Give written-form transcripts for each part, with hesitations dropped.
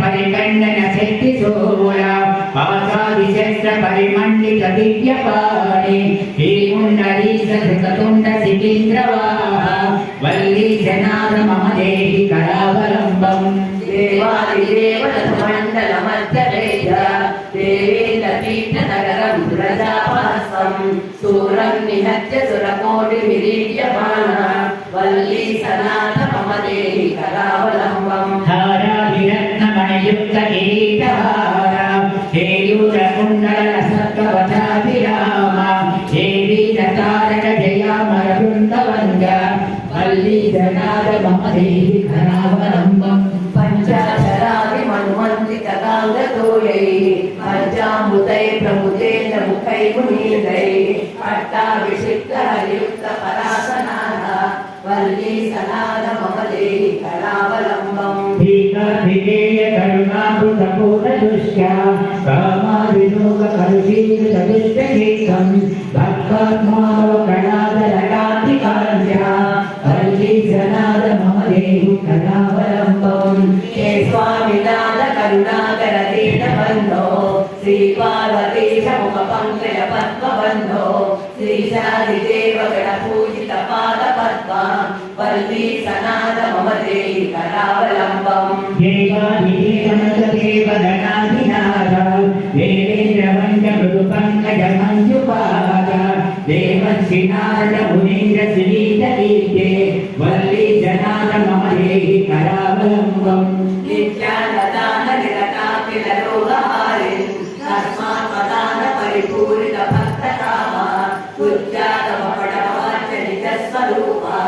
परिकंडन शक्ति सोला आसादिशस्त्र परिमंडित दिव्यपाणि श्रीकुंडली सकृतुंड सिकींद्रवाहा वल्ली जनार्द मम देहि करावलंबं देवादिदेव मंडल मध्यरेज देवेन्द्र पीठ नगरं प्रजापहस्तं सूरं निहत्य सुरकोटि विरीड्यमाना वल्ली सनाथ मम देहि करावलंबं धाराभिरत्नमणियुक्त किरीटहारा केयूरकुण्डल सत्कवचाभिराम देवीरतारक जयामर वृन्दवन्द्या वल्ली जनार्द मम देहि करावलंबं पंचाक्षरादिमनुमन्त्रितकाङ्गतोयैः पञ्चामृतैः प्रमुदेन मुखैः मुनीन्द्रैः पट्टाभिषिक्तहरियुक्तपरासनाः वल्ली सनाथ मम देहि करावलंबं भीकाभिधेय करुणामृतपूर्णदुष्या कामाविनोगकलुषीकृतदुष्टगीतं भक्तात्मावकणादरकान्तिकान्त्या वल्ली सनाथ मम देहि करावलंबं हे स्वामिनाथ करुणाकर दीनबन्धो श्रीपार्वतीश मुखपङ्कज पद्मबन्धो श्रीशादिदेव गणपूजित पादपद्मा वल्ली सनाथ मम देहि करावलंबं देवादिदेव गणाधिनाथ देवेन्द्र वन्द्य मृदुपङ्कज मञ्जुपाद देवर्षि नारद मुनीन्द्र श्रीधरीते वल्ली जनार्द मम देहि करावलंबं नित्यानदान निरताखिल रोगहारिन् तस्मात् पदान परिपूरित भक्तकामा उद्यातमपटवाच्य निजस्वरूपा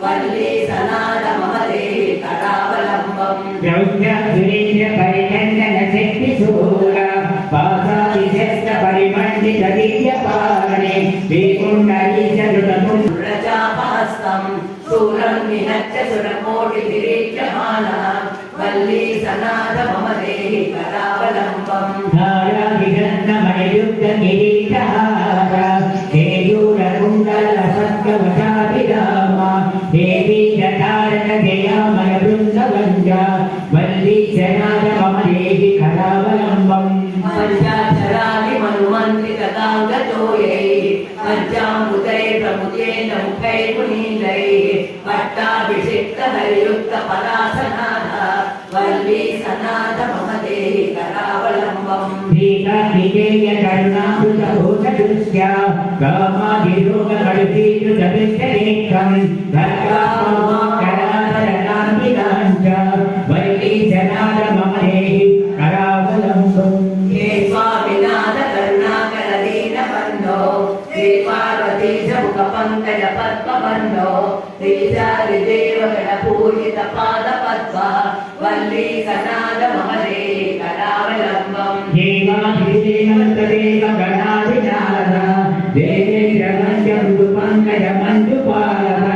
वल्ली सनाथ मम देहि करावलंबं द्रव्यधुरीन्द्र परिकण्डन शक्तिशूला पासादिशस्त्र परिमण्डित दिव्यपाणि श्रीकुण्डली चतुर्मुख प्रजापहस्तं सूरं निहत्य सुरकोटिविरीड्यमाना वल्ली सनाथ मम देहि करावलंबं धाराभिरत्नमणियुक्त किरीटहारा केयूरकुण्डल सत्कवचाभिराम देवीरतारक जयामर वृन्दवन्द्या वल्ली सनाथ मम देहि करावलंबं पंचाक्षरादिमनुमन्त्रितकाङ्गतोयैः पञ्चामृतैः प्रमुदेन मुखैः मुनीन्द्रैः पट्टाभिषिक्तहरियुक्तपरासनाः वल्ली सनाथ मम देहि करावलंबं भीकाभिधेय करुणामृतभूतदृष्ट्या कामाभिरोगकलुषीकृतदुष्टगीतं भक्तात्मावकणादरकान्तिकाञ्च वल्ली सनाथ मम देहि करावलंबं हे स्वामिनाथ करुणाकर दीनबन्धो श्रीपार्वतीश मुखपङ्कज पद्मबन्धो श्रीशादिदेव गणपूजित पादपद्मा वल्ली सनाथ मम देहि करावलंबं देवादिदेव गणाधिनाथ देवेन्द्र वन्द्य मृदुपङ्कज मञ्जुपाद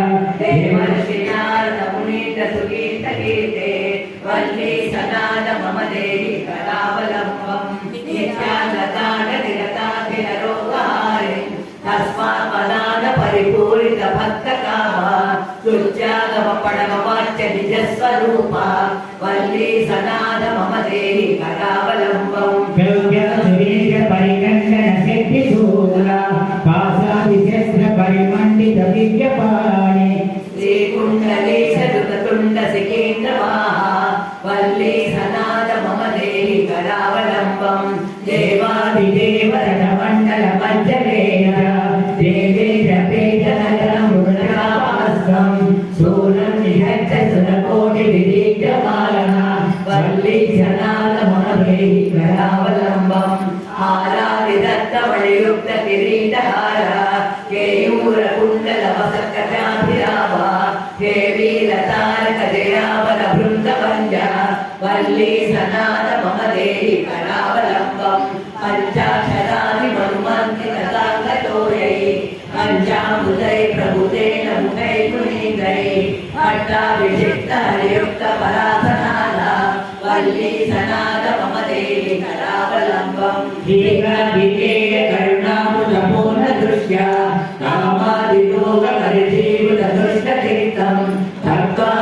देवर्षि नारद मुनीन्द्र सुगीतगीते वल्ली सनाथ मम देहि करावलंबं नित्यानदान निरताखिल रोगहारिन् तस्मात् पदान परिपूरित भक्तकामा तुज्यागमपडमवाच्य निजस्वरूपा वल्ली सनाथ मम देहि करावलंबं द्रव्यधुरीन्द्र परिकण्डन शक्तिशूला पासादिशस्त्र परिमण्डित दिव्यपाणि श्रीकुण्डली चतुर्मुख सिकीन्द्रवाहा वल्ली सनाथ मम देहि करावलंबं देवादिदेव रणमण्डल मध्यरेज देवेन्द्र पीठ नगरं प्रजापहस्तं सूरं निहत्य सुरकोटि विरीड्यमाना वल्ली सनाथ मम देहि करावलंबं हारादिरत्नमणियुक्त किरीटहारा केयूरकुण्डल वसत्कचाभिराम देवीरतारक जयामर वृन्दवन्द्या वल्ली सनाथ मम देहि करावलंबं पंचाक्षरादिमनुमन्त्रितकाङ्गतोयैः पञ्चामृतैः प्रमुदेन मुखैः मुनीन्द्रैः पट्टाभिषिक्तहरियुक्तपरासनाः वल्ली सनाथ मम देहि करावलंबं भीकाभिधेय करुणामृतपूर्णदृष्ट्या कामादियोगकलुषीकृतदुष्टगीतं भक्त्वा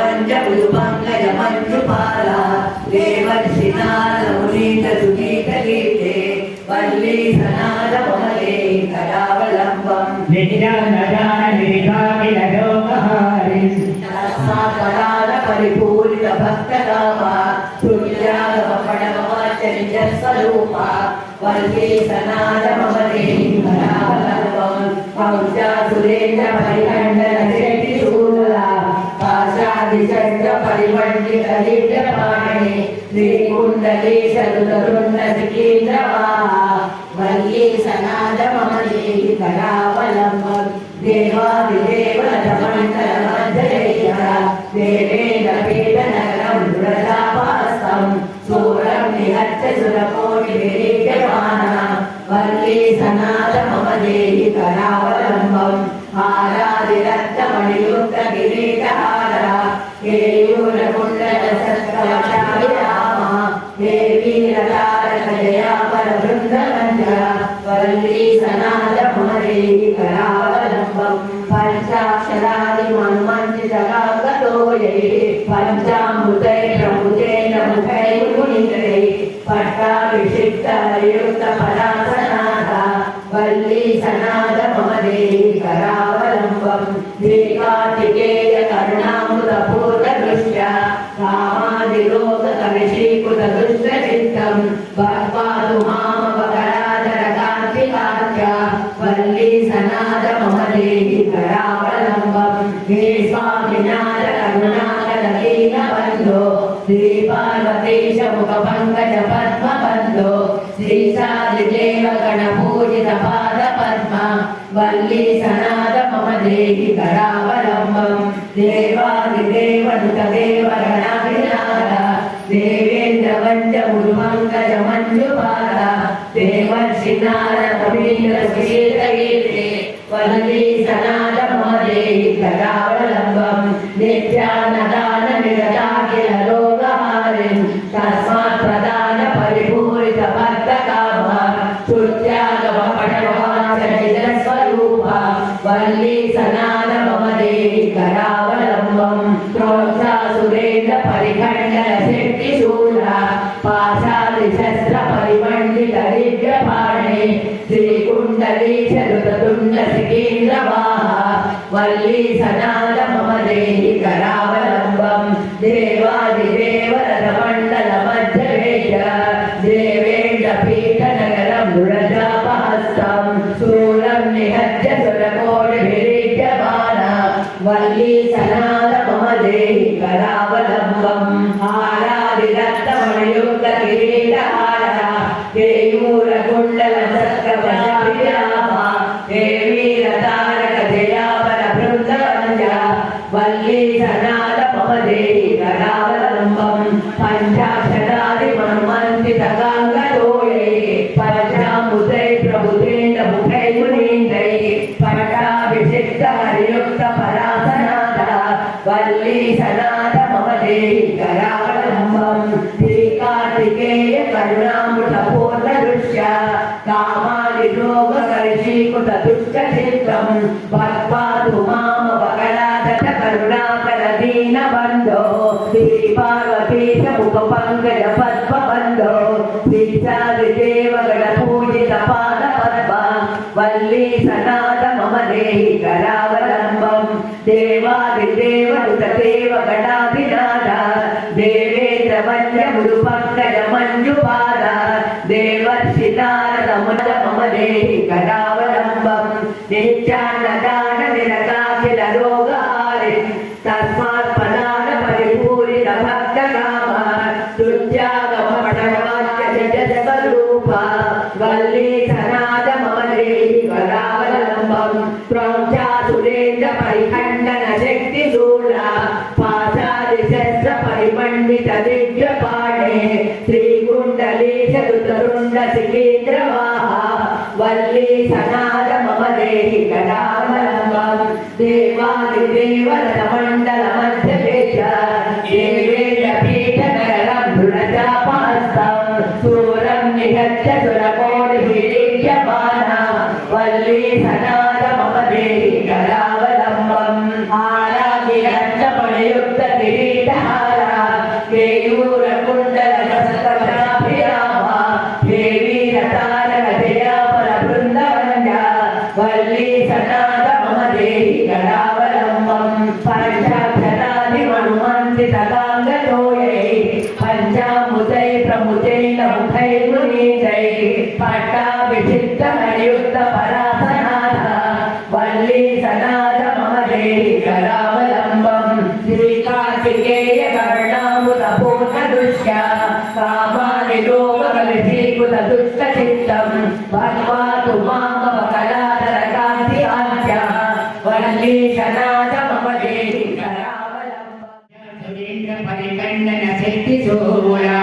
పంకజ మంజుపాల దేవర్షి నారద మునీత సునీత కీర్తే వల్లీ సనాద మమలే కరావలంబం తస్మాత్పరాల పరిపూరిత భక్తరామ తుల్యాగమపడమచరిత స్వరూప వల్లీ సనాద మమలే కరావలంబం పౌజా సురేంద్ర పరిఖండన శక్తి శూల పాశాదిశస్త్ర పరిమండిత దివ్యపాణి శ్రీకుండలీశరుతరుణ సికేంద్రవాహ వల్లీ సనాద మమలే కరావలంబం దేవాదిదేవ రమండల మధ్యరేయ దేవేంద్ర పీఠ నగరం దురజాపాస్తం సూరం నిహత్య సురకోటి విరీక్యమాన వల్లీ సనాద మమలే కరావలంబం హారాదిరత్నమణియుక్త కిరీటహార కేయూర కుండల సత్కవచారి రామ దేవీ రతారక జయాపర బృందమంజ వల్లీ సనాద మమలే కరావలంబం పంచాక్షరాది మన్మంజిత కాకతోయై పంచామృతై ప్రముజేన ముఖై మునింద్రై పట్టాభిషిక్త హరియుక్త పరాసనాథ వల్లీ సనాద మమలే కరావలంబం శ్రీకార్తికేయ కరుణామృత పూర్ణ దృశ్య కామాదిలోక కవిషీకృత దుష్ట చిత్తం భక్పాదు మామవకరాధర కార్తికాఖ్య వల్లీ సనాద మమలే కరావలంబం హే స్వామినాథ కరుణాకర దీన బంధో శ్రీ పార్వతీశ ముఖ పంకజ పద్మ బంధో శ్రీశాదిదేవ గణ పూజిత పాద పద్మ వల్లీ సనాద మమలే కరావలంబం దేవాదిదేవనుత దేవ గణాధినాథ దేవేంద్ర వంజ మురుమంగజ మంజుపాల దేవర్షి నారద మునీంద్ర సునీత కీర్తే వల్లీ సనాద మమలే కరావలంబం నిత్యాన్నదాన నిరతాఖిల రోగహారిం తస్మాత్ ప్రదాన పరిపూరిత భక్త కామ తుత్యాగమ పటవాచరిత స్వరూప వల్లీ సనాద మమలే కరావలంబం ప్రోక్షా సురేంద్ర పరిఖండన శక్తి శూల పాశాది శస్త్ర పరిమండిత దివ్యపాణి శ్రీకుండలీశరుతుండ సికేంద్రవాహ వల్లీ సనాద మమలే కరావలంబం దేవాదిదేవ రథమండల మధ్యవేశ దేవేంద్ర పీఠ నగరం దురజాపహస్తం శూలం నిహత్య సురకోటి విరీక్యమాన వల్లీ సనాద మమలే కరావలంబం హారాదిరత్నమణియుక్త కిరీటహార కేయూర కుండల సత్కవచారి రామ దేవీ రతారక జయాపర బృందవంజ వల్లీ సనాద మమలే కరావలంబం పంచాక్షరాది మన్మంజిత కాంగతోయై పంచామృతై ప్రభుతేంద్ర ముఖై మునీంద్రై పట్టాభిషిక్త హరియుక్త పరాసనాథ వల్లీ సనాద మమలే కరావలంబం శ్రీకార్తికేయ కరుణామృత పూర్ణ దృశ్య కామాది రోగ కరిషీకృత దుష్ట చిత్తం భక్పాదు మామవకరాధట కరుణాకర దీన బంధో శ్రీ పార్వతీశ ముఖ పంకజ పద్మ బంధో శ్రీశాదిదేవ గణ పూజిత పాద పద్మ వల్లీ సనాద మమలే కరావలంబం దేవాదిదేవనుత దేవ గణాధినాథ దేవేంద్ర వంజ మురు పంకజ మంజుపాద దేవర్షి నారద మున మమలే కరావలంబం నిత్యాన్నదాన నిరతాఖిల రోగహారి తస్మాత్ పదాన పరిపూరిత భక్త కామ తుత్యాగమ పటవాచరిత స్వరూప వల్లీ సనాద మమలే కరావలంబం ప్రోక్షా సురేంద్ర పరిఖండన శక్తి శూల పాశాది శస్త్ర పరిమండిత దివ్యపాణి శ్రీకుండలీశరుతరుణ సికేంద్రవాహ వల్లీ సనాద మమలే కరావలంబం దేవాదిదేవ రథమండల మధ్యవేశ దేవేంద్ర పీఠ నగరం దురజాపహస్తం శూరం నిహత్య సురకోటి విరీక్యమాన వల్లీ సనాద మమలే కరావలంబం ఆరాధిరత్నమణియుక్త सगाङ्गतोयैः पञ्चामुदै प्रमुदैः मुखैः मुनीन्द्रैः पट्टाभिषिक्तमणियुक्तपरासनाथ वल्ली सनाथ मम देहि करावलम्बम् श्रीकार्तिकेय करुणामुदपूर्णदुष्या कामानि लोककलुषीकृतदुष्टचित्तम् भगवातु मामव कलाधरकान्ति आद्या वल्ली सनाथ मम देहि परिकण्डन शक्ति सोला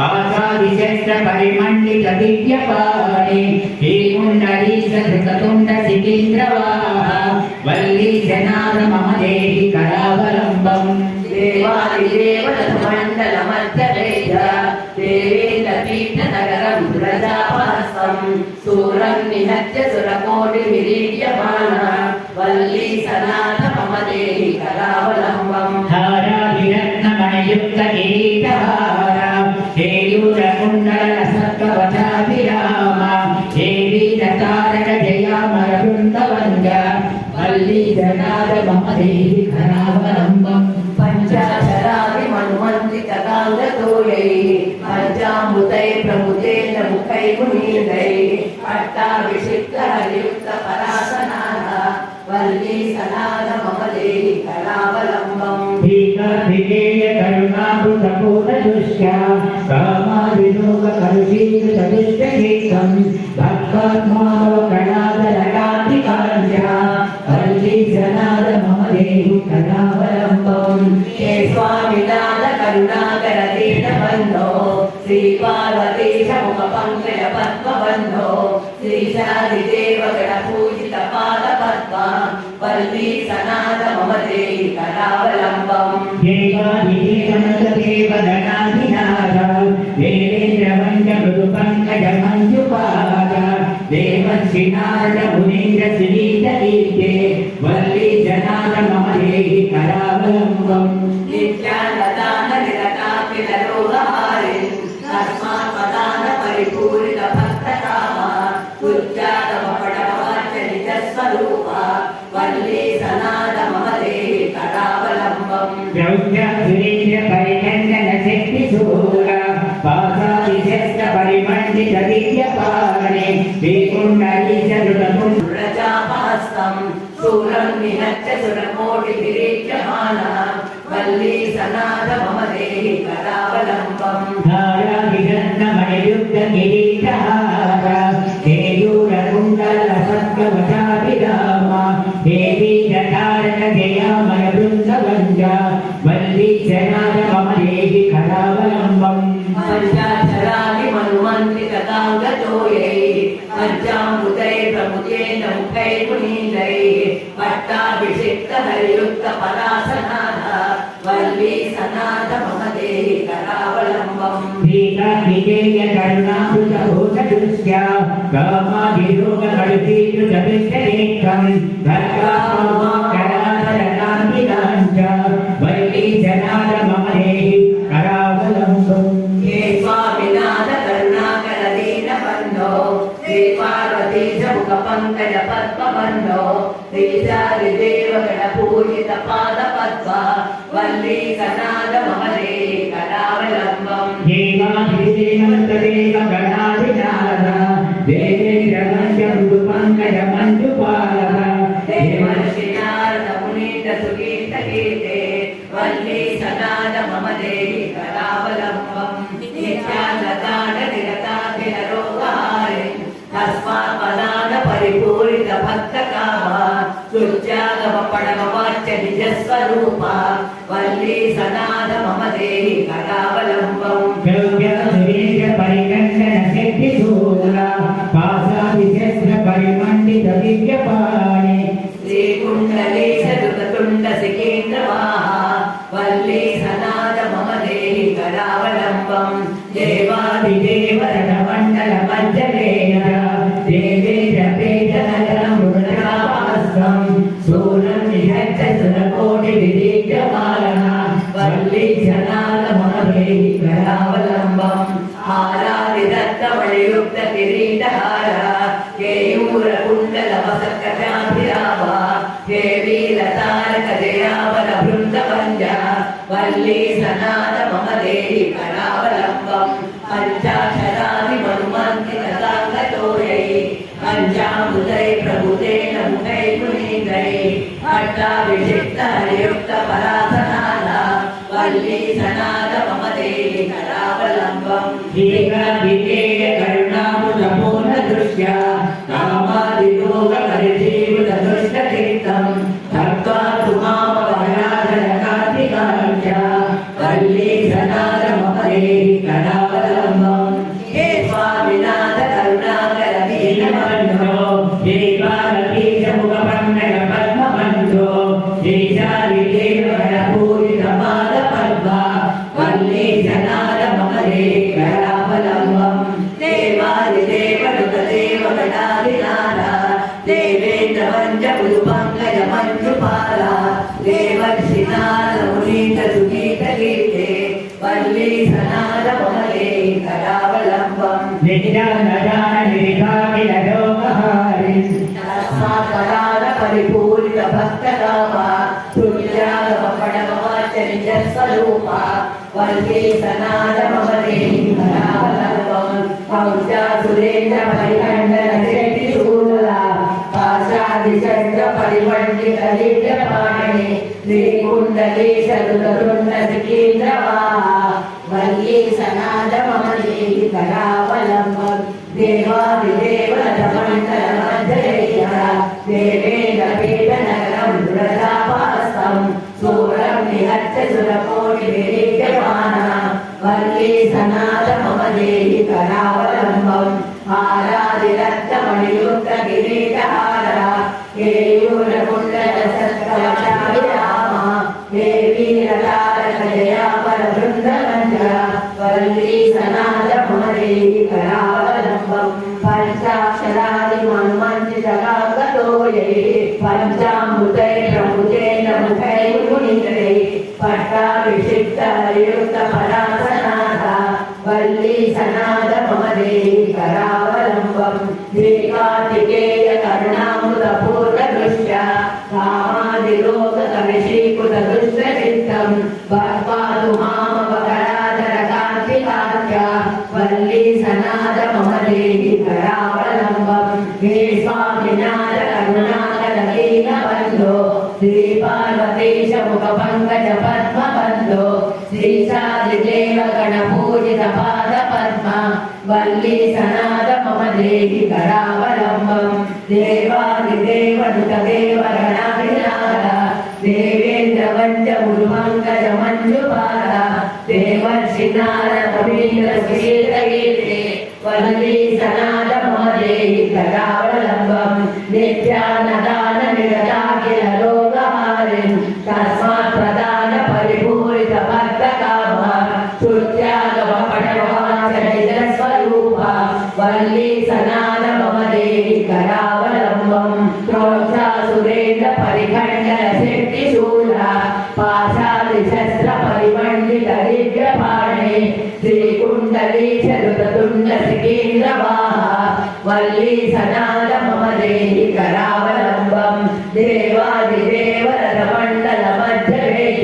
आसादिशस्त्र परिमण्डित दिव्यपाणि श्रीकुण्डली सधृततुण्ड सिकीन्द्रवाहा वल्ली जनाद मम देहि करावलम्बम् देवादिदेवतमण्डलमध्यवेद देवेन्द्रपीठनगरं प्रजापहस्तं सूरं निहत्य सुरकोटिविरीड्यमाना वल्ली सनाथ मम देहि करावलम्बम् धाराभिरत्नमणियुक्त किरीटहारा हेयूरकुण्डल सत्कवचाभिराम देवीरतारक जयामरवृन्दवन्द्य वल्ली जनाद मम देहि करावलम्बम् पञ्चाशरादिमनुमन्त्रितगाङ्गतोयैः पञ्चामृतैः प्रमुदेन मुखैः मुनीन्द्रैः पट्टाभिषिक्तहरियुक्तपरासनाः वल्ली सनाथ मम देहि करावलम्बम् भीकाभिधेय करुणाभृतपूर्णदुष्या कामादिलोककलुषीकृतदुष्टचेतम् भक्तात्मानव कणादरकान्तिकान्त्या वल्ली जनाद मम देहि करावलम्बम् हे स्वामिनाथ करुणाकर दीनबन्धो श्रीपार्वतीश मुखपङ्कज पद्मबन्धो श्रीशादिदेव गणपूजित पादपद्मा वल्ली सनाथ मम देहि करावलम्बम् देवादिदेवनतदेवगणाधिनाथ देवेन्द्रवन्द्य मृदुपङ्कज मञ्जुपाद देवर्षिनारद मुनीन्द्र श्रीतकीर्ते वल्ली जनाद मम देहि करावलम्बम् नित्यानदाननिरताखिललोकहारिन् तस्मात्पदान परिपूरित भक्तकामा उच्चाटमपटमवाच्यनिजस्वरूपा वल्ली सनाथ मम देहि करावलम्बम् द्रौढ्यसुरेन्द्र परिकण्डन शक्तिशूला पासादिशस्त्र परिमण्डित दिव्यपाणि श्रीकुण्डली सधृततुण्ड प्रजापहस्तं सूरं निहत्य सुरकोटिविरीड्यमाना वल्ली सनाथ मम देहि करावलम्बम् धाराभिरत्नमणियुक्त किरीटहारा केयूरकुण्डल सत्कवचाभिराम देवी जठारक जयामय वृन्दवन्द्या वल्ली जनाद मम देहि करावलम्बम् पञ्चाशरादिमनुमन्त्रितगाङ्गतोयैः पञ्चामृतैः प्रमुदेन मुखैः मुनीन्द्रैः पट्टाभिषिक्तहरियुक्तपरासनाः वल्ली सनाथ मम देहि करावलम्बम् भीकाभिधेय करुणाभृतभूतदुष्या कामादिलोककलुषीकृतदुष्टचेतम् भक्तात्मानवकणादरकान्तिकाञ्च वल्ली जनाद मम देहि करावलम्बम् हे स्वामिनाथ करुणाकर दीनबन्धो श्रीपार्वतीश मुखपङ्कज पद्मबन्धो श्रीशादिदेव गणपूजित पादपद्मा वल्ली सनाथ मम देहि करावलम्बम् देवादिदेवतदेवगणाधिनाथ देवेन्द्रवन्द्य मृदुपङ्कज मञ्जुपालः देवर्षिनारद मुनीन्द्र सुकीर्तकीर्ते वल्ली सनाथ मम देहि करावलम्बम् नित्यानदाननिरताखिललोकहारिन् तस्मात्पदान परिपूरित भक्तकामा सुज्जागमपडमवाच्य निजस्वरूपा वल्ली सनाथ मम देहि करावलम्बम् परिकण्डन शक्तिशूला पासादिशस्त्र परिमण्डित दिव्यपाणि श्रीकुण्डली सधृततुण्ड सिकीन्द्रवाहा वल्ली सनाथ मम देहि करावलम्बम् देवादिदेवरणमण्डल मध्यवेद देवेन्द्रपेटनगरं मृगजापहस्तं सूरं निहत्य सुरकोटिविरीड्यमानः वल्ली जनाद मम देहि करावलम्बम् हारादिदत्तमणियुक्त किरीटहारा केयूरकुण्डलमसत्कटाभिरामा देवीलतारक जयावल वृन्दवन्द्या वल्ली सनाद मम देहि करावलम्बं पञ्चाक्षरादि मनुमन्त्रितसाङ्गतोयै पञ्चामृतै प्रभुतेन मुखै मुनीन्द्रै अष्टाभिषिक्तहरियुक्तपरासनादा वल्ली सनाद मम देहि करावलम्बं दीर्घविधेय करुणामृतपूर्णदृश्या कामादिलोकपरिजीवितदुष्टचित्तं भक्त्वा तु मामवराधनकार्तिकाञ्च वल्ली सनाद मम देहि करावलम्बं हे स्वामिनाथ करुणाकर दीनबन्धो हे बालकीशमुखपङ्कजपद्मबन्धो देशादिदेवगणपूजितपादपद्मा वल्ली सनाद मम देहि करावलम्बं देवादिदेवनुतदेवगणादिनादा देवेन्द्रवञ्जपुरुपङ्कजमञ्जुपाला देवर्षिनादमुनीतसुगीतगीते वल्ली सनाद मम देहि करावलम्बं निजानजाननिधाकिललोकहारिन् तस्मात्पराद परिपूरितभक्तकामा तुल्यागमपणमवाचनिजस्वरूपा वल्ली सनाद मम देहि करावलम्बं कौचासुरेन्द्रपरिखण्डनशक्तिशूला पाशादिशस्त्रपरिमण्डितदिव्यपाणि श्रीकुण्डलीशरुतरुण्डसिकीन्द्रवाहा वल्ली सनाद मम देहि करावलम्बं देवादिदेवरमण्डलमध्यैः देवेन्द्रपीठनगरं दुरजापास्तं सूरं निहत्य सुरकोटिभिरीड्यमाना वल्ली सनाद मम देहि करावलम्बं हारादिरत्नमणियुक्तकिरीटहारा केयूरकुण्डलसत्कवचाभिरामा हे वीरतारकजयापरवृन्दगञ्जा वल्ली सनाद मम देहि करावलम्बं पञ्चाक्षरादिमनुमञ्चितगाङ्गतोयै पञ्चामृतै प्रभुतेन मुखै मुनिन्द्रै पट्टाभिषिक्तहरियुक्तपरासनादा वल्ली सनाद मम देहि करावलम्बं श्रीकार्तिकेय करुणामृतपूर्णदृश्या कामादिलोककविशीकृतदुष्टचित्तं भक्त्वातु मामवकराधरकान्तिकाख्या वल्ली सनाद मम देहि करावलम्बं हे स्वामिनाथ करुणाकर दीनबन्धो श्रीपार्वतीशमुखपङ्कजपद्मबन्धो श्रीशादिदेवगणपूजितपादपद्मा वल्ली सनाद मम देहि करावलम्बं देवादिदेवनुतदेवगणाभिनादा देवेन्द्रवञ्जमुरुपङ्कजमञ्जुपाला देवर्षिनारदवीन्द्रश्रीलगीते वल्ली सनाद मम देहि करावलम्बं नित्यानदाननिरताखिललोकहारिन् तस्मात् प्रदान परिपूरितभक्तकामा तुल्यागमपणमवाचनिजस्वरूपा वल्ली सनाद मम देहि करावलम्बं क्रोधासुरेन्द्रपरिखण्डनशक्तिशूला पाशादिशस्त्रपरिमण्डितदिव्यपाणि श्रीकुण्डलीशरुततुण्डसिकीन्द्रवाहा वल्ली सनाद मम देहि करावलम्बं देवादिदेवरमण्डलमध्यवेश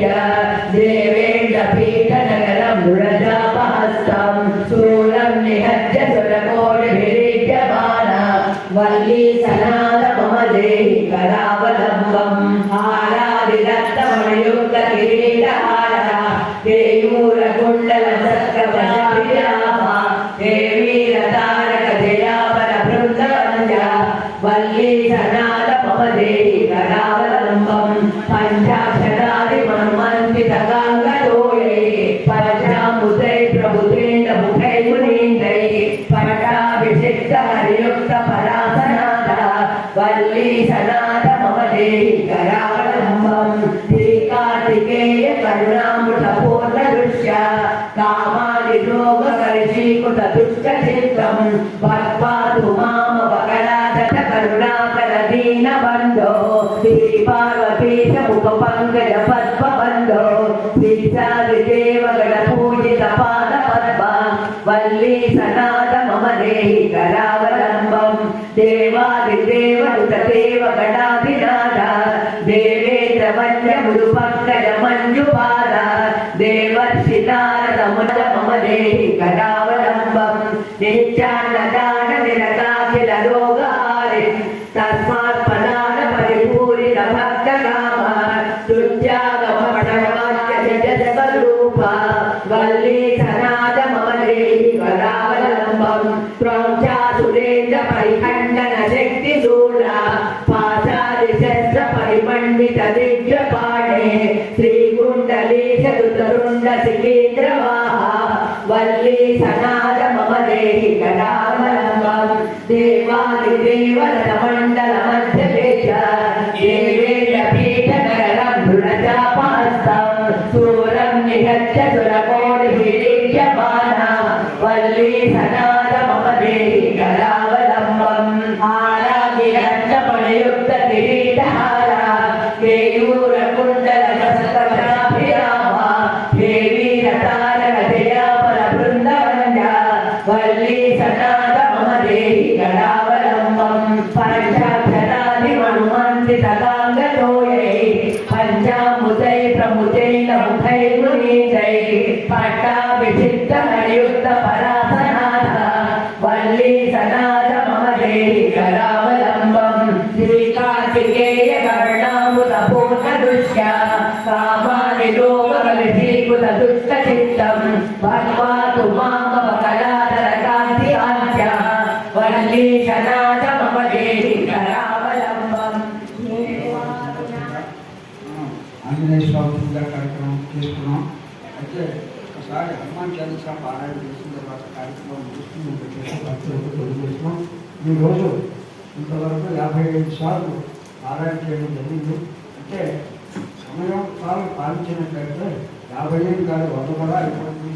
देवेन्द्रपीठनगरं दुरजापहस्तं शूलं निहत्य सुरकोटिभिरीड्यमाना वल्ली सनाद मम देहि करावलम्बं हारादिरत्नमणियुक्तकिरीटहारा केयूरकुण्डलसत्कवचाभिरामा हे वीरतारकजयापरवृन्दवन्द्या वल्ली सनाद मम देहि करावलम्बं पञ्चाक्षरादिमनुमन्त्रितगाङ्गतोयै पञ्चामृतै प्रभुतेन मुखै मुनीन्द्रै पट्टाभिषिक्तहरियुक्तपरासनादा वल्ली सनाद मम देहि करावलम्बं श्रीकार्तिकेय करुणामृतपूर्णदृश्या कामादिलोककविशीकृतदुष्टचित्तं भक्त्वा तु मामवकराधकरुणाकर दीनबन्धो श्रीपार्वतीशमुखपङ्कजपद्मबन्धो श्रीशादिदेवगणपूजितपादपद्मा वल्ली सनाद मम देहि करावलम्बं देवादिदेवनुतदेवगणाधिनादा देवेन्द्रवन्द्यमुरुपङ्कजमञ्जुपाला देवर्षि देवर्षिनारदमुच मम देहि करावलम्बं नित्यान्नदान निरताखिल रोगहारिं तस्मात् पदान परिपूरित भक्तकाम तुत्यागमपटवाक्य निज जगरूपा वल्ली सनाद मम देहि करावलम्बं त्वं चासुरेन्द्र परिखण्डन शक्तिशूला पाशादिशस्त्र परिमण्डित दिव्यपाणे श्रीकुण्डलीश दुतरुण्ड सिकेन्द्रवाहा वल्ली सनाद मम देहि करावलम्बं देवादिदेव रथमण्डल मध्यदेश देवेन्द्र पीठकरं दृढचापास्तं सूरं निहत्य सुरकोटिभिरीड्यमाना वल्ली सनाद मम देहि करावलम्बम् आरागिरत्नमणियुक्त किरीटहारा केयूरकुण्डल कसकटाभिरामा देवीरतारकजया परबृन्दवन्द्या वल्ली सनाद मम देहि करावलम्बम् पञ्चाक्षरादिमनुमन्त्रितगाङ्गतोयै पञ्चामुदै प्रमुदैन मुखैर्मुनीतै पट्टाभिषिक्तमणियुक्त परासनाथ वल्ली सनाद मम देहि करावलम्बम् श्रीकार्तिकेय कर्णामुदपूर्णदुष्या कामानि लोककलशीकृत दुष्टचित्तं भगवातु मामव कलाधरकान्ति आज्ञा वल्ली सनाद मम देहि करावलम्बम् ఆంజనేయ స్వామి పూజ కార్యక్రమం చేసుకున్నాం. అయితే ఒకసారి హనుమాన్ చాలీసా పారాయణ చేసిన తర్వాత కార్యక్రమం ముగిస్తుంది భక్తులకు తెలియజేస్తున్నాం. ఈరోజు ఇంతవరకు 55 సార్లు పారాయణ చేయడం జరిగింది. అంటే సమయం కాలం పాలించినట్లయితే 55 కాదు 100 కూడా అయిపోతుంది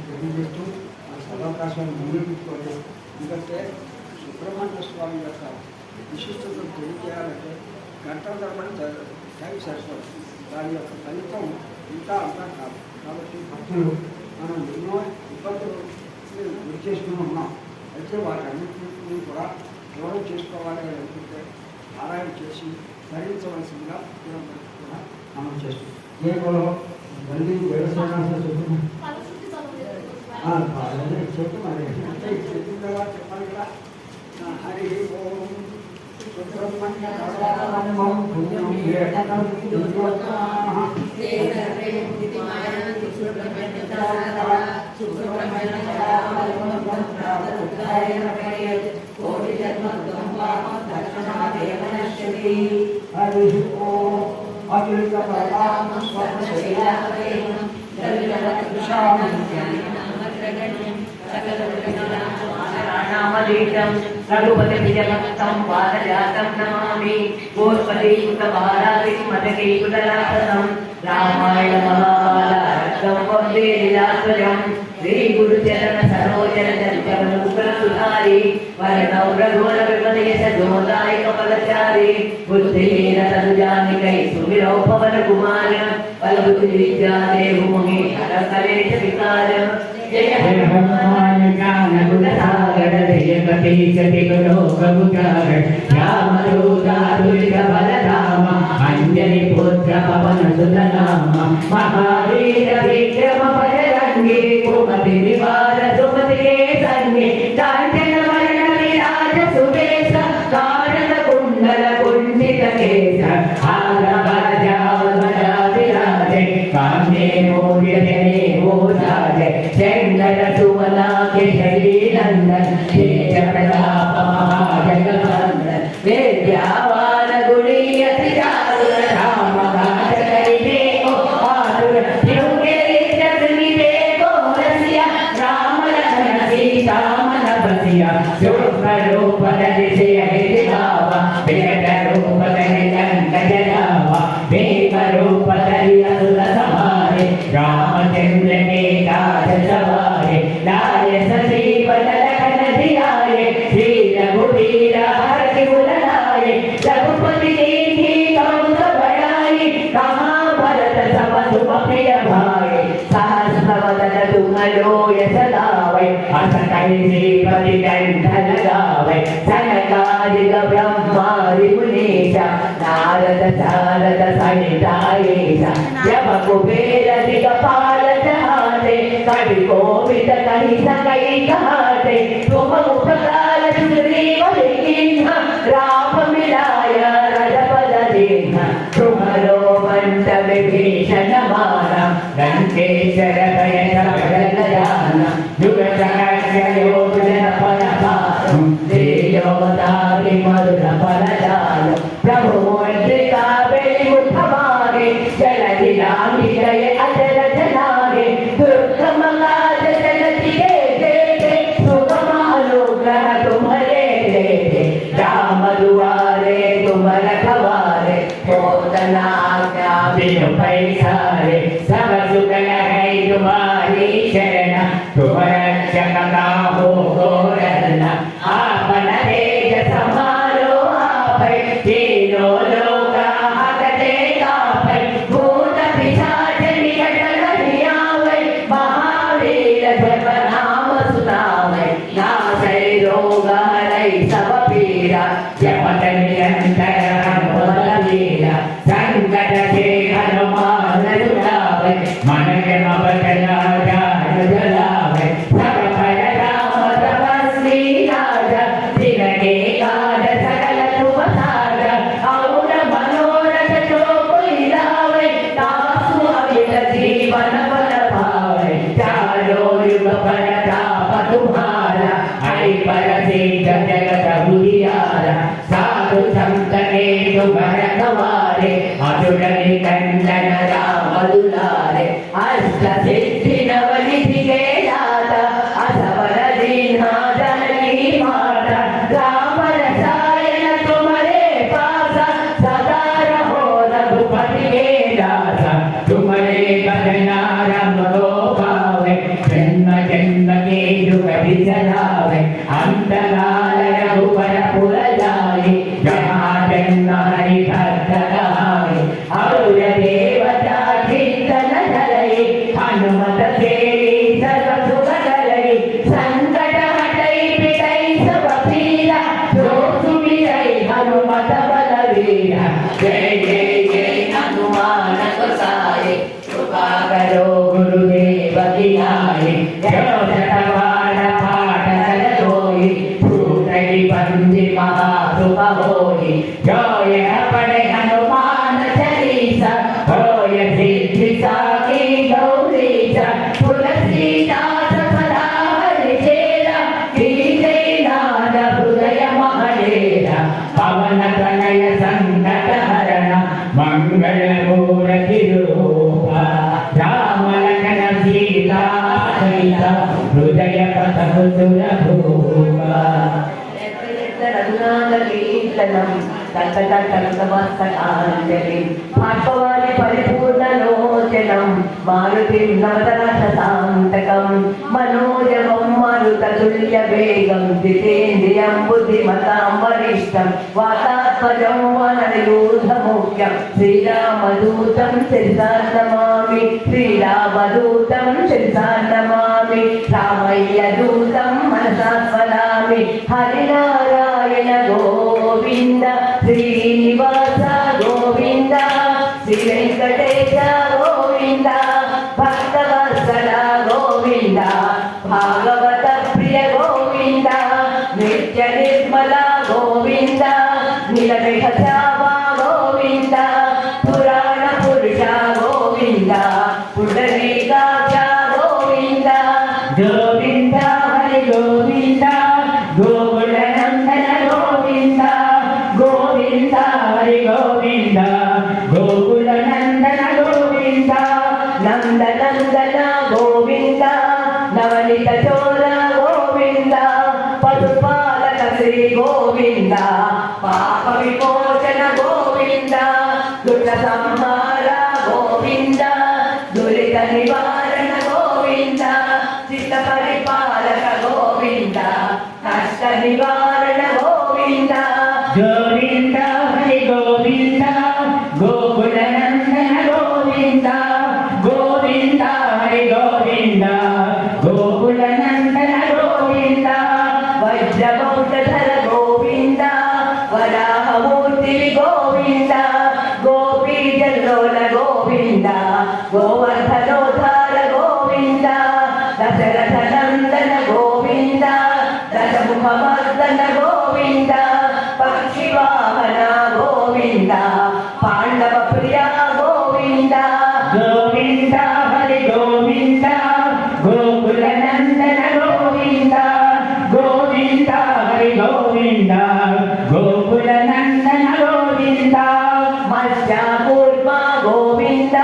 తెలియజేస్తూ ఆ సదవకాశాన్ని ముందుకోవాలి. ఎందుకంటే సుబ్రహ్మణ్య స్వామి యొక్క విశిష్టతను తెలియజేయాలంటే గంటల తరబడి టైం సరిపోతుంది. దాని యొక్క ఫలితం ఇంకా అంతా కాదు. కాబట్టి భక్తులు మనం ఎన్నో ఇబ్బందులు గురి చేసుకుని ఉన్నాం. అయితే వాటన్నింటినీ కూడా దూరం చేసుకోవాలి అని అనుకుంటే పారాయణ చేసి ధరించవలసిందిగా కూడా మనం చేస్తాం. కేవలం మళ్ళీ వ్యవసాయ చెప్పు మరి అంటే చెప్పిన తర్వాత చెప్పాలి కదా. హరి ఓం సుబ్రహ్మణ్య रघुपति विजयभक्तं वादजातं नमामि गोष्पदीकृतबालादिं मदकीकृतराक्षसं रामायण महाभारतं वन्दे लीलास्वजं श्रीगुरुचरण सरोजन चरितमनुग्रहसुधारी वरणौ रघुवर विपदेश जोदायक फलचारी बुद्धिहीन तनुजानिकै सुमिरौ पवन कुमार बलबुद्धि विद्या देव मुनि हर कलेश विकार जय हनुमान ज्ञान गुण सागर जय कपीश तिगुरो प्रभुचार रामदूतातुलित बलधाम अंजनी पुत्र पवन सुत नाम महावीर विक्रम बजरंगी कुमति निवार सुमति के संगी कांचन वर्ण विराज सुबेश कारण कुंडल कुंचित केश आगमजा विराजे कांचे मोर्यते मोजाजे चंद्र सुवना केशरी नंदन तेज प्रताप महाजगवंदन विद्यावान गुणीयति चारुर राम काज करिबे को आतुर युगे जगनि देखो रसिया राम लखन सीता मन बसिया सूक्ष्म रूप धरि सियहि दिखावा विकट रूप धरि लंक जरावा भीम रूप धरि असुर संहारे रामचंद्र के काज सवारे लाय सजीवन लखन धियाए श्री रघुवीर हरषि उर लाए रघुपति दीन्हि कौन बढ़ाई कहाँ भरत सम सुख प्रिय भाई सहस्र वदन तुम लोय सदावे अस कहि श्रीपति कंठ लगावे सनकादिक ब्रह्मादि मुनीश नारद सारद सहित आयेश यम कुबेर दिगपाल जहान कवि कोविद कहि सकई कहते तुम उपकाल सुग्रीव लिखिन्ह राम मिलाय रजपद दीन्ह तुम्हारो मंत विभीषण माना लंकेश्वर भय सब जाना युग सहस्र योजन फल पारु देयो दारि मधुर फल जानु प्रभु मुद्रिका बेली मुख मागे जलधि रामी जय अजर जनागे दुर्गम काज जलधि देते सुगम अनुग्रह तुम्हारे देते राम दुआरे तुम रखवारे होतना आज्ञा बिनु पैसारे सब सुख है तुम्हारी शरण तुम रक्षक काहू को डरना आपन तेज समारो आपै तीनों लोक हाकते कापै भूत पिशाच निकट नहीं आवै महावीर जप नाम सुनावै नासै रोग हरै सब पीड़ा जपत निरंतर हनुमत लीला संकट से हनुमान छुड़ावै मन के मबचन जान जलावै सब भय राम तपस्वी राजा तिनके काज सकल शुभ साजा और मनोरथ जो कोई लावै तासु अमित जीवन फल पावै चारों युग प्रताप तुम्हारा ऐ पर सिद्ध जगत उजियारा साधु संत के तुम रखवारे असुर निकंदन राम दुलारे अष्ट सिद्धि नवनिधि के दाता असवर दीन्हा जननी माता राम रसायन तुम्हारे पासा सदा रहो रघुपति के दासा तुम्हारे भजना राम को पावे जन्म जन्म के दुख बिसरावे अंतकाल रघुबर पुर जाए जहाँ जन्म हरि भक्त कहाए और देवता कीर्तन धरई हनुमत सेवी सर्व सुख करई संकट हटई पिटई सब पीरा जो सुमिरई हनुमत बलवीरा जय जय जय हनुमान गोसाई कृपा करो गुरुदेव की नाई जो शतवार पाठ कर होई भूतई बंदी महासुख होई जो यह पढ़े हनुमान चालीसा होय सिद्धि साकी गौरीसा तुलसीदास सदा हरिचेरा कीजै नाद हृदय महडेरा पवन तनय संकट हरण मंगल मूर्ति रूपा राम लखन सीता सहित हृदय पथ सुरभूपा रघुनाथकीर्तनं तत्ततस्तवस्तकाञ्जलिं भाष्पवारि परिपूर्णलोचनं मारुतिं नवतरशतान्तकं मनोजवं मारुततुल्यवेगं जितेन्द्रियं बुद्धिमतां वरिष्ठं वातात्मजं वनरयूथमुख्यं श्रीरामदूतं शिरसा नमामि श्रीरामदूतं शिरसा नमामि रामय्यदूतं मनसा स्मरामि हरिनारायण गोविन्द श्रीनिवास गोविन्द श्री वेंकटेश गोविन्द भक्तवत्सल गोविन्द भागवत प्रिय गोविन्द नित्य निर्मल गोविन्द नीलमेघ श्यामा गोविन्द पुराण पुरुष गोविन्द पुंडरीकाक्ष गोविन्द गोविन्द हरि गोविन्द गोकुलनंदन गोविन्द गोविन्द हरि गोविन्द गोकुलनंदन गोविन्द नंदनंदन गोविन्द नवनीत चोर गोविन्द पशुपालक श्री गोविन्द पाप विमोचन गोविन्द दुष्ट संहार गोविन्द दुरित निवारण गोविन्द चित्त परिपालक गोविन्द कष्ट निवारण गोविन्द गोविन्द हरि गोविन्द गोकुलनंदन गोविन्द गोविन्द हरि गोविन्द गोकुलनंदन गोविन्द वज्रमौतधर गोविन्द वराहमूर्ति गोविन्द गोपीजल्लोल गोविन्द गोवर्धनोद्धार गोविन्द దశరథ నందన గోవింద దశముఖమర్దన గోవింద పక్షివాహన గోవింద పాండవ ప్రియ గోవింద గోవింద హరి గోవింద గోకుల నందన గోవింద గోవింద హరి గోవింద గోకుల నందన గోవింద మత్స్యకూర్మ గోవింద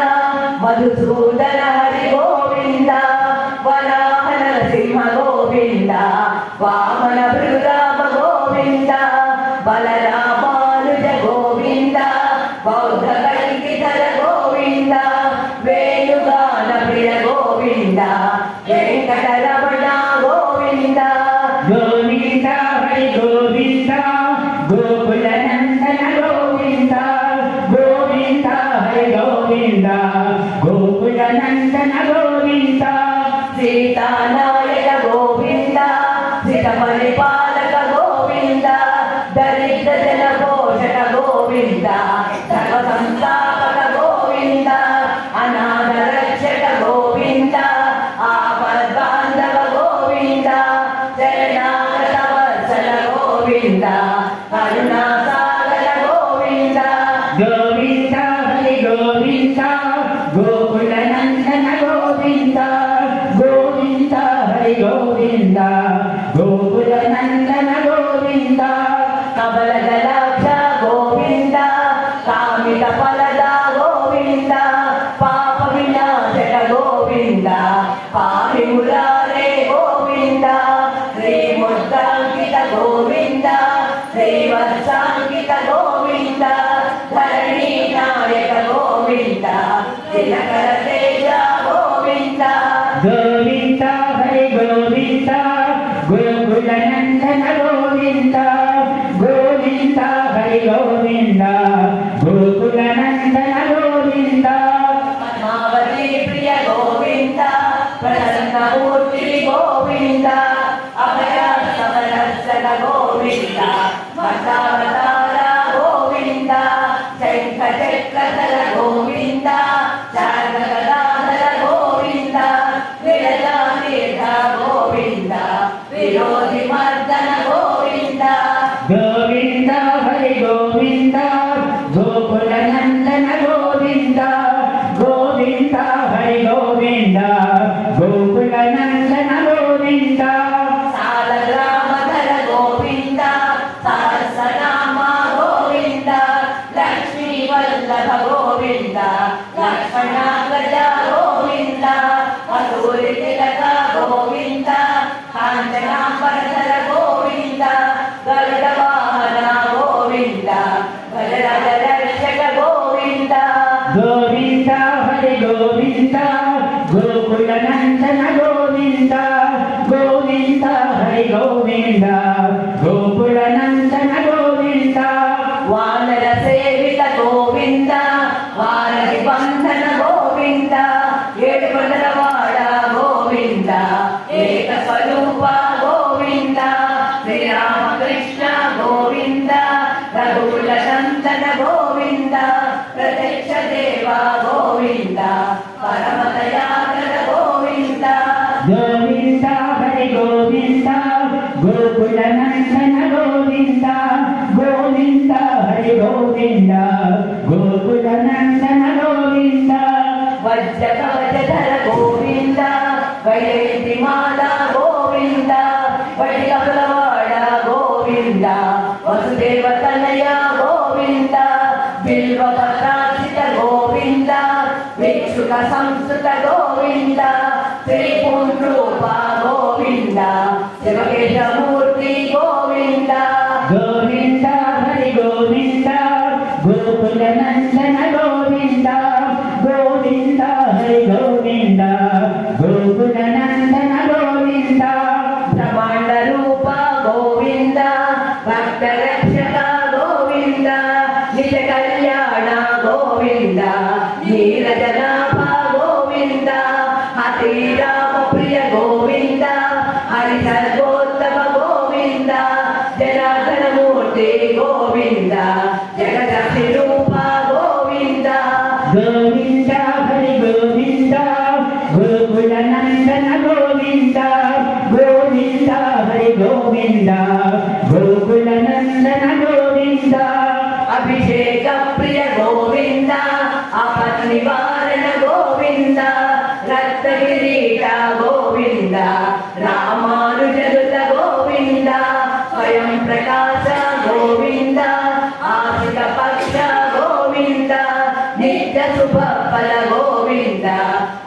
మధుసూదన హరి గోవింద వరాహ నరసింహ గోవింద వామన భృరామ గోవింద బలరామానుజ గోవింద బౌద్ధ కల్కిధర గోవింద వేణుగాన ప్రియ గోవింద వెంకటరమణ గోవింద గోవింద హరి గోవింద గోకుల నందన గోవింద గోవింద హరి గోవింద గోకుల నందన గోవింద సీతానాయక గోవింద సితపరిపాలక గోవింద దరిద్ర జన పోషక గోవింద సర్వ సంస్థాపక గోవింద అనాథ రక్షక గోవింద ఆపద్బాంధవ గోవింద శరణాగత వత్సల గోవింద కరుణాసాగర గోవింద గోవింద హరి గోవింద గోకుల నందన గోవింద గోవింద హరి గోవింద గోకుల నందన గోవింద కమలదలాక్ష గోవింద కామిత ఫలద గోవింద పాప వినాశక గోవింద పాపి మురారే గోవింద శ్రీముద్రాంకిత గోవింద శ్రీవత్సాంకిత గోవింద ధరణీ నాయక గోవింద దినకర తేజ గోవింద గోవింద హరి గోవింద గోకుల నందన గోవింద గోవింద హరి గోవింద గోకుల నందన గోవింద పద్మావతి ప్రియ గోవింద ప్రసన్నమూర్తి గోవింద అభయ సమరక్షణ గోవింద మతావతార గోవింద శంఖ చక్రధర గోవింద చారగదాధర గోవింద విరజాతీర్థ గోవింద విరోధి మర్దన గోవింద గోవింద హరి గోవింద గోకుల నందన గోవింద గోవింద హరి గోవింద గోకుల నందన గోవింద సాలగ్రామధర గోవింద సహస్రనామ గోవింద లక్ష్మీ వల్లభ గోవింద లక్ష్మణాగ్రజ గోవింద మధురి తిలక గోవింద కాంచనాంబరధర గోవింద గరుడ వాహన గోవింద గజరాజ రక్షక గోవింద గోవింద హరి గోవింద గోకుల నందన గోవింద గోవింద హరి గోవింద గోకుల నందన గోవింద వానర సేవిత గోవింద వానరి బంధన గోవింద ఏడుకొండలవాడ గోవింద ఏక స్వరూప గోవింద శ్రీరామకృష్ణ గోవింద రఘుకుల నందన గోవింద ప్రత్యక్ష దేవ గోవింద పరమదయాకర గోవింద గోవింద హరి గోవింద గోకుల నందన గోవింద గోవింద హరి గోవింద గోకుల నందన గోవింద వజ్ర కవచధర గోవింద వైజయంతి మాల గోవింద వడికపులవాడ గోవింద వసుదేవ తనయ గోవింద బిల్వ పత్రాక్షిత గోవింద విక్షుక సంస్కృత గోవింద శ్రీపుండ్రూప గోవింద శివకేశమూర్తి గోవింద గోవింద హరి గోవింద గోకుల నందన గోవింద గోవింద హరి గోవింద గోకుల నందన గోవింద బ్రహ్మాండ రూప గోవింద భక్త రక్షక గోవింద నిజ కళ్యాణ గోవింద నీరజనాభ గోవింద హరిరామ ప్రియ గోవింద హరి సర్వోత్తమ గోవింద జనార్దనమూర్తి గోవింద జగదపి రూప గోవింద గోవింద గోవింద హరి గోవింద గోకుల నందన గోవింద అభిషేక ప్రియ గోవింద ఆపత్ నివారణ గోవింద రక్త కిరీట గోవింద రామానుజరుత గోవింద స్వయం ప్రకాశ గోవింద ఆశిత పక్ష గోవింద నిత్య శుభ ఫల గోవింద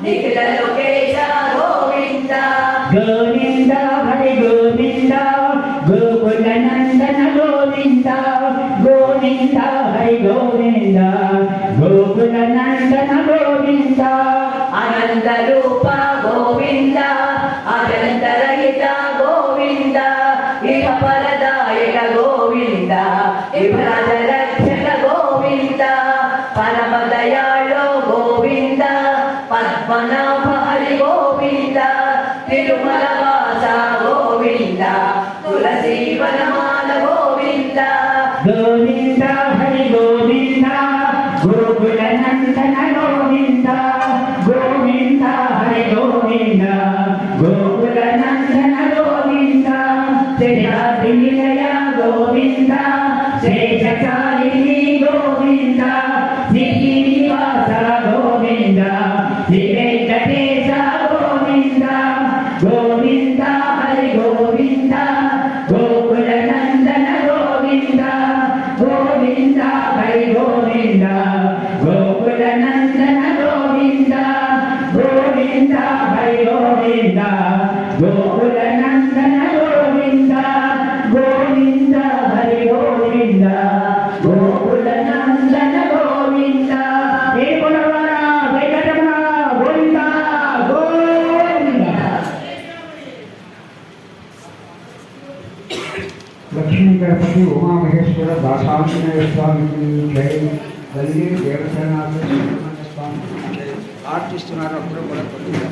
నిఖిల లోకేశ గోవింద గోవింద హరి గోవింద గోకుల నందన గోవింద గోవింద హరి గోవింద గోకుల నందన గోవింద అనంత రూప గోవింద అనంతరహిత గోవింద ఇహ పరదాయక గోవింద ఇహరాజ రక్షక గోవింద పరమ దయాళో గోవింద పద్మనాభ హరి గోవింద తిరుమల వాస గోవింద తులసి వనమాల గోవింద గోవింద హరి గోవింద గోకుల నందన గోవింద గోవింద హరి గోవింద గోకుల నందన గోవింద శ్రీరాధి నిలయ గోవింద శేషకాలిని గోవింద శ్రీనివాస గోవింద శ్రీ వెంకటేశ గోవింద గోవింద హరి గోవింద గోకుల నందన గోవింద గోవింద హరి గోవింద గోకుల నందన గోవింద గోవింద హరి గోవింద గోకుల నందన గోవింద గోవింద హరి గోవింద గోకుల నందన గోవింద ఏ కులవార వెంకటరమణ గోవింద గోవింద. లక్ష్మీ గణపతి ఉమామహేశ్వర దాసాంజనేయ స్వామికి జై తల్లి దేవసేనాథ సుబ్రహ్మణ్య స్వామికి జై. ఆర్టిస్తున్నారు అప్పుడు కూడా కొద్దిగా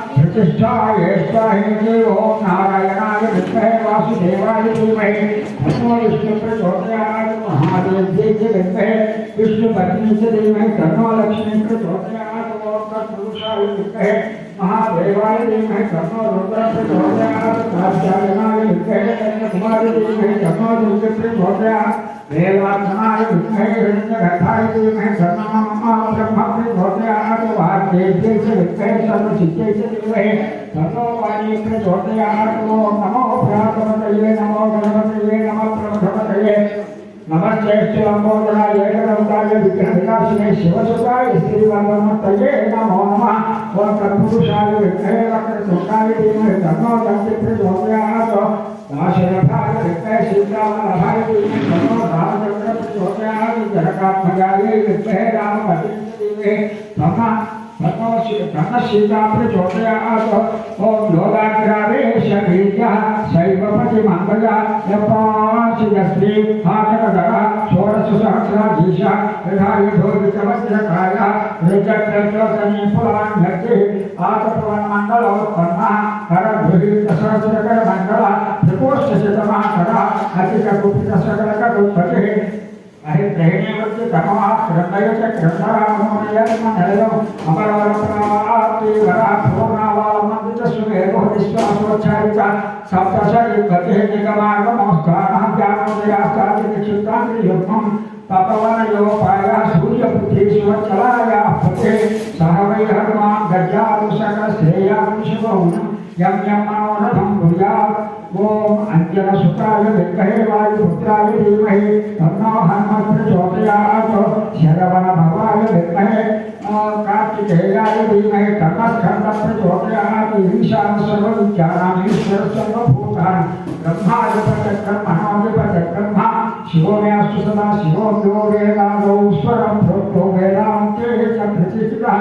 प्रतिष्ठाय स्वाहेति ओम नारायणाय विद्महे वासुदेवाय धीमहि तन्नो विष्णुः प्रचोदयात् महादेव्यै च विद्महे विष्णुपत्नी च धीमहि तन्नो लक्ष्मीः प्रचोदयात् ओम तत्पुरुषाय विद्महे महादेवाय धीमहि तन्नो रुद्रः प्रचोदयात् कात्यायनाय विद्महे कन्याकुमारी धीमहि तन्नो दुर्गः प्रचोदयात् देवात्मनाय विद्महे हिरण्यगर्भाय धीमहि तन्नो ब्रह्म प्रचोदयात् वाग्देव्यै च विद्महे सर्वसिद्ध्यै च धीमहि तन्नो वाणी प्रचोदयात् ओम नमो भ्रातृपतये नमो गणपतये नमः प्रमथपतये नमस्ते लंबोदराय एकदंताय विघ्नविनाशिने शिवसुताय श्रीवल्लभतये नमो नमः ओम तत्पुरुषाय विद्महे वक्रतुण्डाय धीमहि तन्नो दन्ति प्रचोदयात् दाशरथाय विद्महे सीतावल्लभाय धीमहि तन्नो रामचन्द्र प्रचोदयात् जनकात्मजाय विद्महे रामभद्राय धीमहि तन्नो सीता प्रचोदयात् ओम लोलाग्रावेश बीजः शैवपतिमङ्गला यपाशिगस्त्री हाटकधरा षोडशसहस्राधीशा यथायुधोदितवज्रकाया ऋजक्रस्वसनीपुलान्यर्थे आतपवन्मण्डलोत्पन्नः करगृहीतसहस्रकरमण्डला त्रिकोष्ठशतमाकरा अतिककुपितसकलकरुत्पतिः గ్రహిణీవృత్తి కర్మా క్రందయ చ క్రందరామోనయన్మనలం అమరవరప్రాప్తి వరా పూర్ణావామందిత సుమేధో విశ్వాసోచ్చారిత సప్తశరి గతి నిగమాగమోస్థానం జ్ఞానోదయాస్తాది క్షిప్తాంతి యుగ్మం తపవనయోపాయ సూర్యబుద్ధీశ్వచ్చలాయ పతే సహవైహర్మా గజాదుషక శ్రేయాంశుభం यम यम मनोरथम भुयात् ओम अंजन सुताय विद्महे वायुपुत्राय धीमहि तन्नो हनुमत् प्रचोदयात् शरवण भवाय विद्महे कार्तिकेयाय धीमहि तन्नः स्कन्दः प्रचोदयात् ईशान सर्वविद्यानां ईश्वर सर्वभूतानां ब्रह्माधिपतिः ब्रह्मा शिवो मे अस्तु सदा शिवो यो वेदादौ स्वरं प्रोक्तो वेदान्ते च प्रतिष्ठितः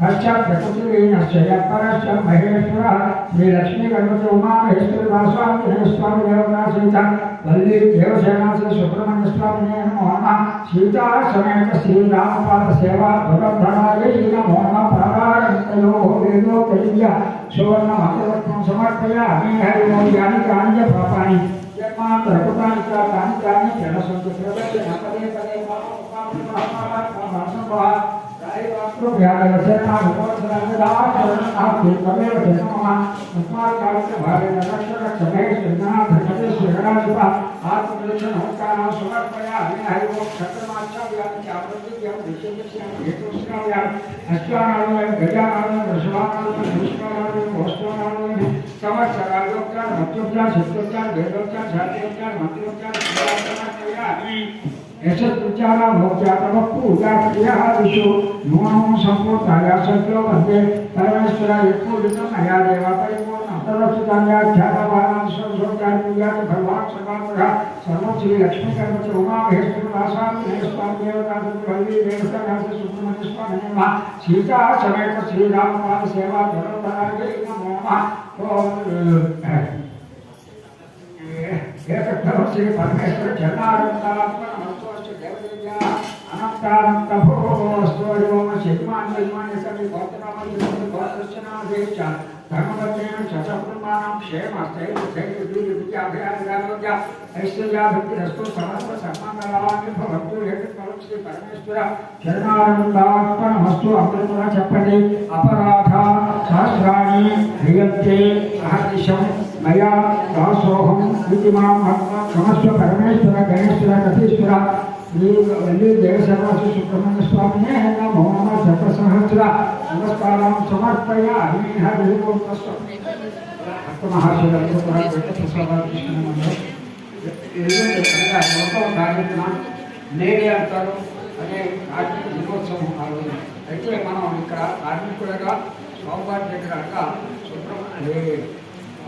पश्चात प्रकृतिलीनस्य परस्य महेश्वरः श्रीलक्ष्मी गणपति उमा महेश्वरी वासवामिने स्वामी देवता सीता वल्ली देवसेना से सुब्रह्मण्य स्वामी नमो नमः सीता समेत श्रीरामपाद सेवा भगवद्धाय नमो नमः प्राणारंतयो वेदो कलिया सुवर्ण भक्तवत्तं समर्पयामि हरि ओम ज्ञानि कानि पापानि यत्मात्र कृतानि कानि जनसंत प्रदर्शय पदे पदे पापा पूजाक्रियादिषु नूनं सम्पूर्णाया सत्यो मध्ये परमेश्वरा यत्पूजितं मया देवा परिपूर्णं सर्वक्षितान्याख्यातवानां सर्वसोचार्पूजाति भगवान् सर्वात्मकः सर्वं श्रीलक्ष्मीगणपति उमा महेश्वरी वासवामिने स्वामी देवता वल्ली देवसेना सुब्रह्मण्य स्वामी नमः सीता समेत श्रीरामपाद सेवा धर्मधराय नमो नमः श्री परमेश्वर चरणारविन्दात्मनमस्तु देवदेव्या अनंतानंत भोस्तोरिवम शिवमान विमान सभी गोत्रनामि गोत्रस्य नामधेच धर्मवत्तेन शतप्रमाणं क्षेमस्ते जय विद्याभ्यादिरारोग्य ऐश्वर्याभिवृद्धिरस्तु समस्त सर्वमंगलानि भवन्तु हेतुफलं श्री परमेश्वर चरणारविन्दात्मनमस्तु अमृतः चप्पति अपराधा सहस्राणि ह्रियन्ते अहर्निशं मया दासोऽहं इति मां क्षमस्व परमेश्वर गणेश्वर कपीश्वर वल्ली देवसेना सुब्रह्मण्य स्वामिने नमो नमः जपसहस्र नमस्कारं समर्पयामि हरि ओम तस्मै కార్యక్రమ నేడే అంటారు అదే కార్మిక దినోత్సవం ఆ రోజు అయితే మనం ఇక్కడ కార్మికులుగా స్వామివారి దగ్గర అనగా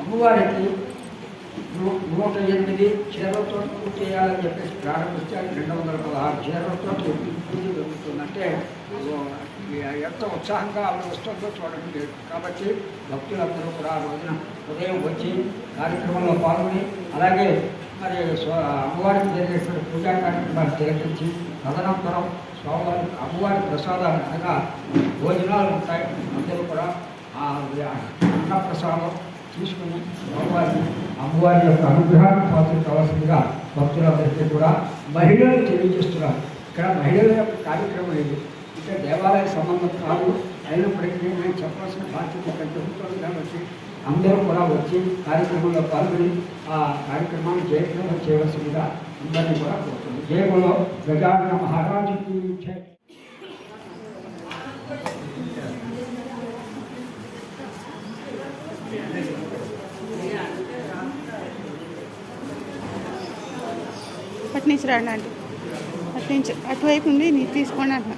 అమ్మవారికి 108 చీరలతో పూజ చేయాలని చెప్పేసి ప్రారంభించాలి. 216 చీరలతో పూజ జరుగుతుందంటే ఎంత ఉత్సాహంగా ఆవిడ వస్తుందో చూడడం లేదు. కాబట్టి భక్తులందరూ కూడా ఆ రోజున ఉదయం వచ్చి కార్యక్రమంలో పాల్గొని అలాగే మరి అమ్మవారికి జరిగేటువంటి పూజా కార్యక్రమాలు తిలకించి తదనంతరం స్వామివారి అమ్మవారి ప్రసాదాలు అనగా భోజనాలు ఉంటాయి. అందరూ కూడా అన్నప్రసాదం తీసుకుని అమ్మవారి యొక్క అనుగ్రహాన్ని పాత్ర కావాల్సిందిగా భక్తులందరికీ కూడా మహిళలు తెలియజేస్తున్నారు. ఇక్కడ మహిళల యొక్క కార్యక్రమం ఇది. ఇంకా దేవాలయ సంబంధం కాదు, అయినప్పటికీ నేను చెప్పాల్సిన బాధ్యత ఇక్కడ జరుగుతుంది కాబట్టి అందరూ కూడా వచ్చి కార్యక్రమంలో పాల్గొని ఆ కార్యక్రమాన్ని జయప్రదం చేయవలసిందిగా అందరినీ కూడా కోరుతుంది. జయములో గజానన మహారాజుకి జయ. అట్నుంచి రండి అండి, అట్నుంచి అటువైపు నుండి నీకు తీసుకోండి అంటున్నా.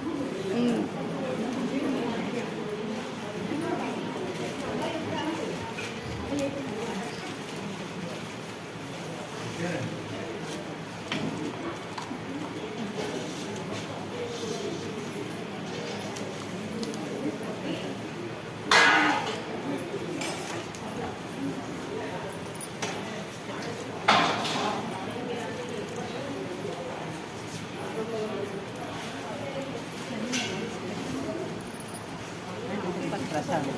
ప్రసాదం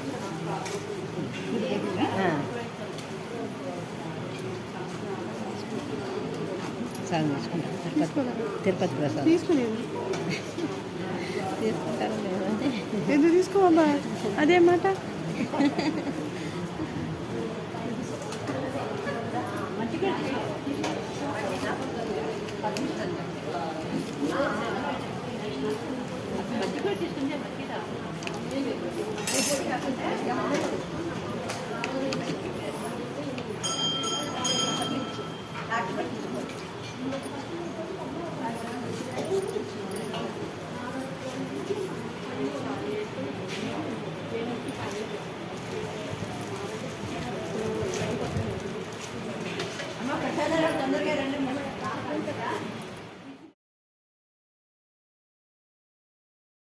ప్రసాదం తీసుకుంటాం. తీసుకోలేదు. తిరుపతి ప్రసాదం తీసుకునేది తీసుకుంటారు లేదా? ఎందుకు తీసుకోవబ్బా? అదే మాట. తొందరగా రండి.